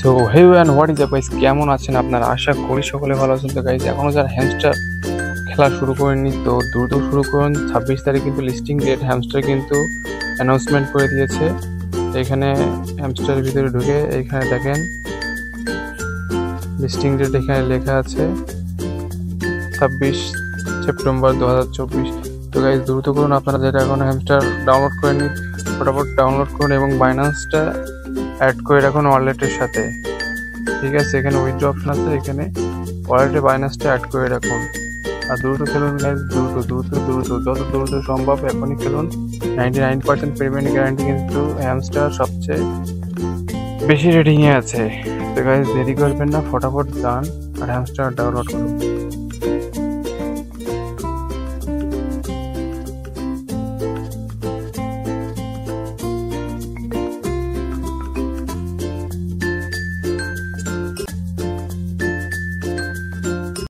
So hey and what is guys, কেমন আছেন আপনারা? আশা করি সকলে ভালো আছেন। তো গাইস, এখনো যারা হ্যামস্টার খেলা শুরু করেননি তো দ্রুত শুরু করুন। 26 তারিখ কিন্তু লিস্টিং ডেট, হ্যামস্টার কিন্তু অ্যানাউন্সমেন্ট করে দিয়েছে। এখানে হ্যামস্টারের ভিতরে ঢুকে এখানে দেখেন লিস্টিং ডেট এখানে লেখা আছে 26 সেপ্টেম্বর 2024। তো গাইস, দ্রুত করুন, আপনারা যেটা এখন হ্যামস্টার ডাউনলোড করেননি ফটাফট ডাউনলোড করুন এবং বাইন্যান্সটা অ্যাড করে রাখুন ওয়ালেটের সাথে। ঠিক আছে, এখানে উইথড্র অপশন আছে, এখানে ওয়ালেটে বাইন্যান্সটা অ্যাড করে রাখুন। আর দ্রুত খেলুন গাইস, দ্রুত দ্রুত দ্রুত যত দ্রুত সম্ভব এখনই খেলুন। 99% পেমেন্ট গ্যারান্টি কিন্তু হ্যামস্টার সবচেয়ে বেশি রেটিংয়ে আছে। তো গাইস, দেরি করবেন না, ফটাফট যান আর হ্যামস্টার ডাউনলোড করুন।